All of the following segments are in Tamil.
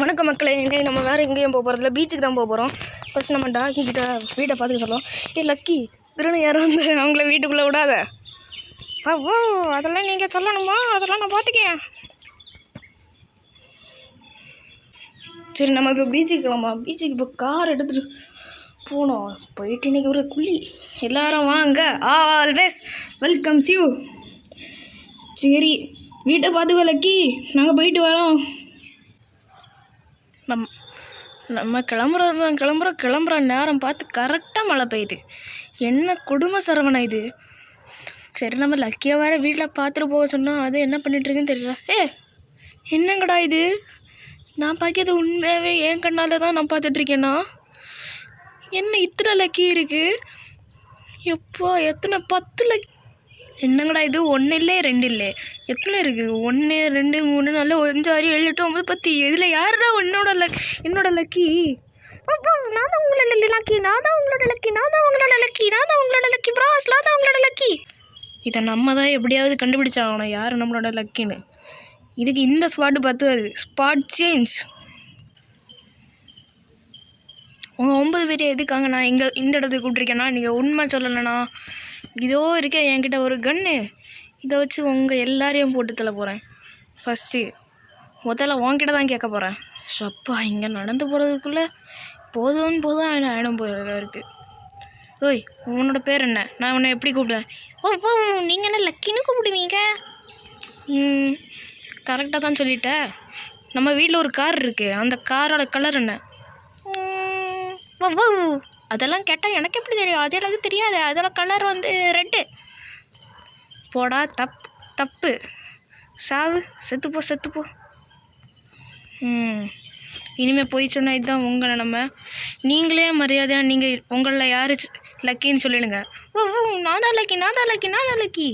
வணக்கம் மக்களே. எங்கேயும் நம்ம வேறு எங்கேயும் போக போகிறதில்ல, பீச்சுக்கு தான் போக போகிறோம். ஃபஸ்ட் நம்ம டாக்கி கிட்ட வீட்டை பார்த்துக்க சொல்லுவோம். லக்கி திரும்ப யாரும் வந்து அவங்கள வீட்டுக்குள்ளே விடாத. ஓ அதெல்லாம் நீங்கள் சொல்லணுமா? அதெல்லாம் நான் பார்த்துக்கேன். சரி, நம்ம இப்போ பீச்சுக்கு கிளம்பா. பீச்சுக்கு இப்போ கார் எடுத்துகிட்டு போனோம். போயிட்டு இன்றைக்கி ஒரு குழி. எல்லோரும் வாங்க. Always welcome you. சரி, வீட்டை பார்த்துக்கோ லக்கி, நாங்கள் போயிட்டு வரோம். நம்ம கிளம்புற நேரம் பார்த்து கரெக்டாக மழை பெய்யுது. என்ன கொடுமை சரவணா இது. சரி, நம்ம லக்கியாக வேறு வீட்டில் பார்த்துட்டு போக சொன்னோம். அது என்ன பண்ணிகிட்ருக்குன்னு தெரியல. என்னங்கடா இது? நான் பார்க்கிறது உண்மையாகவே என் கண்ணால் தான் நான் பார்த்துட்ருக்கேன்னா. என்ன இத்தனை லக்கி இருக்குது? எப்போ எத்தனை 10 லக்கி? என்னங்கடா இது? 1 இல்லை 2 இல்லை, எத்தனை இருக்குது? 1 2 3 4 5 6 7 8 9 10. இதில் யாருடா என்னோட லக்கி? நான் தான் உங்களோட லக்கி ப்ராஸ், நான் தான் உங்களோட லக்கி. இதை நம்ம தான் எப்படியாவது கண்டுபிடிச்சாகணும் யார் நம்மளோட லக்கின்னு. இதுக்கு இந்த ஸ்பாட்டு பார்த்து அது ஸ்பாட் சேஞ்ச். உங்கள் 9 பேர் எதுக்காங்க நான் இந்த இடத்துக்கு கூப்பிட்ருக்கேன்னா, நீங்கள் உண்மை சொல்லலைண்ணா, இதோ இருக்க என்கிட்ட ஒரு கன்று, இதை வச்சு உங்கள் எல்லாரையும் போட்டு தள்ள போகிறேன். ஃபஸ்ட்டு முதல்ல உன்கிட்ட தான் கேட்க போகிறேன். ஷப்பா, இங்கே நடந்து போகிறதுக்குள்ளே போதும் ஆயிடும் போயிட இருக்குது. ஓய், உன்னோட பேர் என்ன? நான் உன்னை எப்படி கூப்பிடுவேன்? ஓ நீங்கள் என்ன லக்கின்னு கூப்பிடுவீங்க? கரெக்டாக தான் சொல்லிட்டேன். நம்ம வீட்டில் ஒரு கார் இருக்குது, அந்த காரோட கலர் என்ன? அதெல்லாம் கேட்டால் எனக்கு எப்படி தெரியும்? அது எனக்கு தெரியாது. அதோட கலர் வந்து ரெட்டு. போடா, தப்பு. சாவு, செத்துப்போ. இனிமேல் போய் சொன்னால் இதுதான் உங்களை நம்ம. நீங்களே மரியாதையாக நீங்கள் உங்களில் யார் லக்கின்னு சொல்லிடுங்க. நான் தான் லக்கி.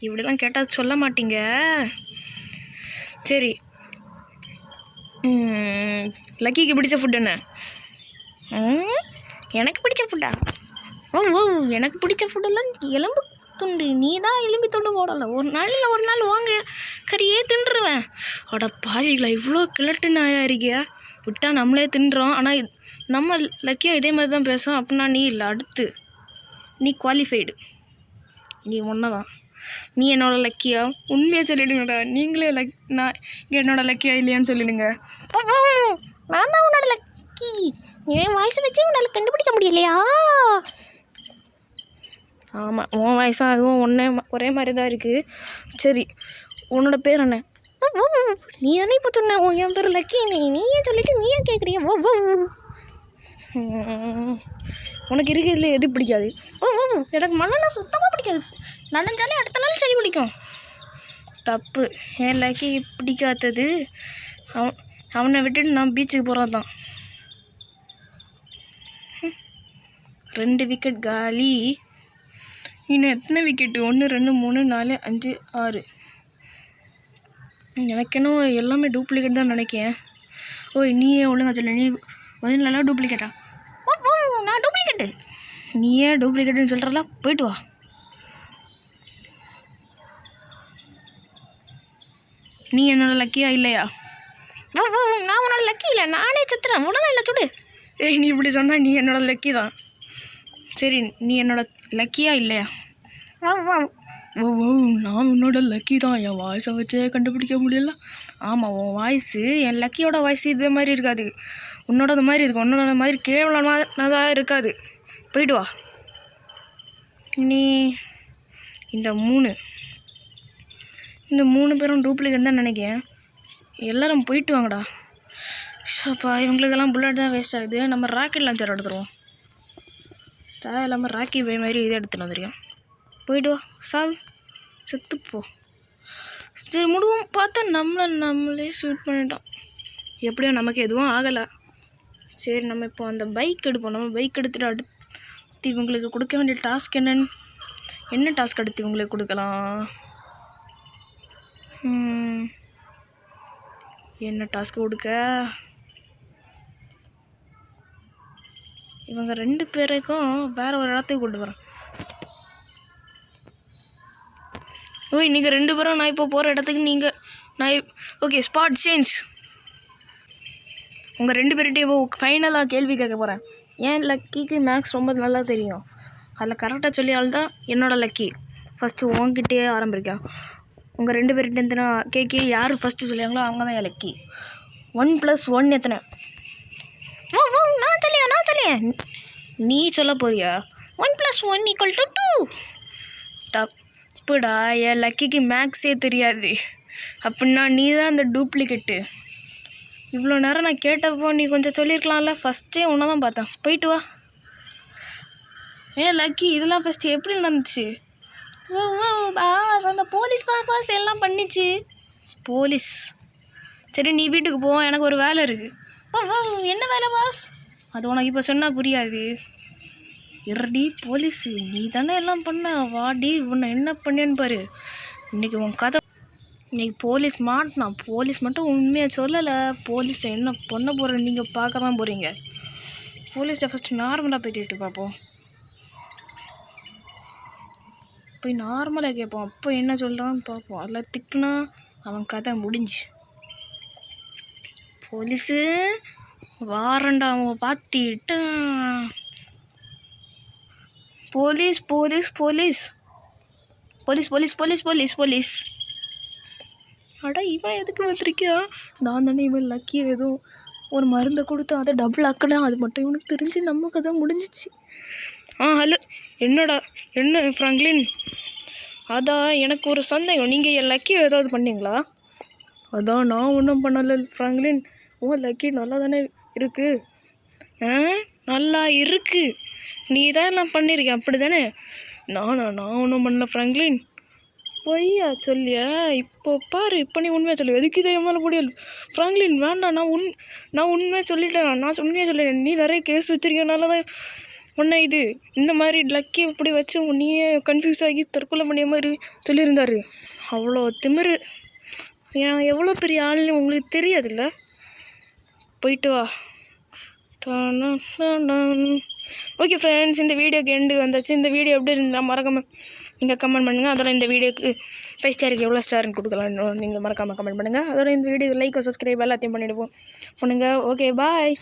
இப்படிலாம் கேட்டால் சொல்ல மாட்டீங்க. சரி, லக்கிக்கு பிடிச்ச ஃபுட் என்ன? எனக்கு பிடிச்ச ஃபுட்டா? எனக்கு பிடிச்ச ஃபுட்டெல்லாம் எலும்பு துண்டு. நீ தான் எலும்பி துண்டு போடலை. ஒரு நாள் வாங்க கறியே தின்றுருவேன். அட பாவிங்களா, இவ்வளோ கிழட்டு நாயா இருக்கியா? விட்டா நம்மளே தின்றோம். ஆனால் நம்ம லக்கியம் இதே மாதிரி தான் பேசும். அப்படின்னா நீ இல்லை, அடுத்து நீ குவாலிஃபைடு. நீ ஒன்றை தான். நீ என்னோட லக்கியா? உண்மையாக சொல்லிடுங்கடா. நீங்களே நான் என்னோட லக்கியா இல்லையான்னு சொல்லிடுங்க. நான் தான் உன்னோட லக்கி. என் வாய்ஸை வச்சு உன்னால் கண்டுபிடிக்க முடியலையா? ஆமாம், உன் வாய்ஸாக அதுவும் ஒரே மாதிரி தான் இருக்குது. சரி, உன்னோட பேர் என்ன? நீ தானே இப்போ சொன்ன என் பேர் லக்கி. நீயே சொல்லிட்டு நீயே கேட்குறிய? உனக்கு இருக்கிறதுல எது பிடிக்காது? எனக்கு மண்ணெண்ணெய் சுத்தமாக பிடிக்காது. நனைஞ்சாலே அடுத்த நாள் சரி பிடிக்கும். தப்பு. என் லக்கி பிடிக்காதது அவனை விட்டுட்டு நான் பீச்சுக்கு போகிறது தான். 2 விக்கெட் காலி. இன்னும் எத்தனை விக்கெட்டு? 1 2 3 4 5 6. எனக்கு என்ன எல்லாமே டூப்ளிகேட் தான் நினைக்கிறேன். நீயே ஒழுங்கா சொல்லு. நீ நல்லா டூப்ளிகேட்டா? நான் டூப்ளிகேட்டு. நீயே டூப்ளிகேட்டுன்னு சொல்கிறல, போயிட்டு வா. நீ என்னோட லக்கியா இல்லையா? நான் உன்னோட லக்கி இல்லை, நானே செத்துறேன். உடனே இல்லை சுடு. நீ இப்படி சொன்னால் நீ என்னோட லக்கி தான். சரி, நீ என்னோட லக்கியா இல்லையா? நான் உன்னோட லக்கி தான். என் வாய்ஸை வச்சே கண்டுபிடிக்க முடியல. ஆமாம், உன் வாய்ஸு என் லக்கியோட வாய்ஸ் இதே மாதிரி இருக்காது. உன்னோட மாதிரி இருக்கும். உன்னோட மாதிரி கேவலமாக இருக்காது. போயிட்டு வா. நீ இந்த 3 பேரும் டூப்ளிகேட் தான் நினைக்கிறேன். எல்லோரும் போயிட்டு வாங்கடா. ஷப்பா, இவங்களுக்கெல்லாம் புல்லட் தான் வேஸ்ட் ஆகுது. நம்ம ராக்கெட் லான்ச்சர் எடுத்துருவோம். தேவையில்லாமல் ராக்கி பை மாதிரி இதை எடுத்துன்னு வந்துருக்கேன். போயிட்டு வா, சாவு, செத்துப்போ. சரி, முடிவும் பார்த்தா நம்மளே ஷூட் பண்ணிட்டோம். எப்படியோ நமக்கு எதுவும் ஆகலை. சரி, நம்ம இப்போ அந்த பைக் எடுப்போம். நம்ம பைக் எடுத்துகிட்டு அடுத்து இவங்களுக்கு கொடுக்க வேண்டிய டாஸ்க் என்ன டாஸ்க் எடுத்து இவங்களுக்கு கொடுக்கலாம்? என்ன டாஸ்க் கொடுக்க? இவங்க 2 பேருக்கும் வேறு ஒரு இடத்துக்கு கொண்டு போகிறேன். நீங்கள் 2 பேரும் நான் இப்போ போகிற இடத்துக்கு நான் ஓகே, ஸ்பாட் சேஞ்ச். உங்கள் 2 பேர்கிட்டையும் ஃபைனலாக கேள்வி கேட்க போகிறேன். ஏன் லக்கிக்கு மேக்ஸ் ரொம்ப நல்லா தெரியும், அதில் கரெக்டாக சொல்லியால் தான் என்னோடய லக்கி. ஃபஸ்ட்டு உங்ககிட்டே ஆரம்பிக்கேன். உங்கள் 2 பேர்கிட்ட கேட்க யார் ஃபஸ்ட்டு சொல்லியாங்களோ அவங்க தான் என் லக்கி. 1 + 1 எத்தனை? நான் சொல்லியேன். நீ சொல்ல போறியா? 1 + 1 = 2. தப்புடா, என் லக்கிக்கு மேக்ஸே தெரியாது. அப்படின்னா நீ தான் அந்த டூப்ளிகேட்டு. இவ்வளோ நேரம் நான் கேட்டப்போ நீ கொஞ்சம் சொல்லியிருக்கலாம்ல. ஃபஸ்ட்டே உன்னை தான் பார்த்தேன். போயிட்டு வா. ஏன் லக்கி, இதெல்லாம் ஃபஸ்ட்டு எப்படி நடந்துச்சு? பாஸ், அந்த போலீஸ் தான் பாஸ் எல்லாம் பண்ணிச்சு. போலீஸ்? சரி, நீ வீட்டுக்கு போ, எனக்கு ஒரு வேலை இருக்குது. என்ன வேலை பாஸ்? அது உனக்கு இப்போ சொன்னால் புரியாது. இருடி, போலீஸு நீ தானே எல்லாம் பண்ண. வாடி, உன்னை என்ன பண்ணேன்னு பாரு. இன்றைக்கி உன் கதை. இன்றைக்கி போலீஸ் மாட்டினான். போலீஸ் மட்டும் உண்மையாக சொல்லலை. போலீஸை என்ன பண்ண போகிற நீங்கள் பார்க்க தான் போகிறீங்க. போலீஸ்ட்டை ஃபஸ்ட்டு நார்மலாக போய் கேட்டு பார்ப்போம். போய் நார்மலாக கேட்போம். அப்போ என்ன சொல்கிறான்னு பார்ப்போம். அதில் திக்குனா அவன் கதை முடிஞ்சு. போலீஸு வாரண்டா, அவன் பார்த்துட்டான். Police police police police police police police police. அடா, இவன் எதுக்கு வந்திருக்கியா? நான் தானே இவன் லக்கி ஏதோ ஒரு மருந்தை கொடுத்து அதை டபுள் ஆக்கலாம். அது மட்டும் இவனுக்கு தெரிஞ்சு நம்ம கதை முடிஞ்சிச்சு. ஹலோ, என்ன ஃப்ராங்க்லின்? அதான் எனக்கு ஒரு சந்தேகம். நீங்கள் என் லக்கி ஏதாவது பண்ணீங்களா? அதான் நான் ஒன்றும் பண்ணலை ஃப்ராங்க்லின். லக்கி நல்லா தானே இருக்குது. நல்லா இருக்குது. நீ தான் எல்லாம் பண்ணியிருக்கேன் அப்படி தானே? நான் ஒன்றும் பண்ணல ஃப்ராங்க்லின். பொய்யா சொல்லியா? இப்போ பாரு, இப்போ நீ உண்மையாக சொல்லு. எதுக்கு இதை மேலே முடியல ஃப்ராங்க்லின்? வேண்டாம், நான் உண்மையாக சொல்லிட்டேன். நான் உண்மையாக சொல்லிட்டேன். நீ நிறைய கேஸ் வச்சுருக்கனால தான் உன்னை இந்த மாதிரி லக்கி இப்படி வச்சு நீயே கன்ஃபியூஸ் ஆகி தற்கொலை பண்ணிய மாதிரி சொல்லியிருந்தாரு. அவ்வளோ திமிரு. ஏன் எவ்வளோ பெரிய ஆள்னு உங்களுக்கு தெரியாதுல்ல? போயிட்டு வா. ஓகே ஃப்ரெண்ட்ஸ், இந்த வீடியோக்கு எண்டு வந்தாச்சு. இந்த வீடியோ எப்படி இருந்தால் மறக்காமல் நீங்கள் கமெண்ட் பண்ணுங்கள். அதோட இந்த வீடியோக்கு 5 ஸ்டாருக்கு எவ்வளோ ஸ்டார்னு கொடுக்கலாம் நீங்கள் மறக்காமல் கமெண்ட் பண்ணுங்கள். அதோட இந்த வீடியோ லைக், சப்ஸ்கிரைப் எல்லாத்தையும் பண்ணுங்கள். ஓகே, பாய்.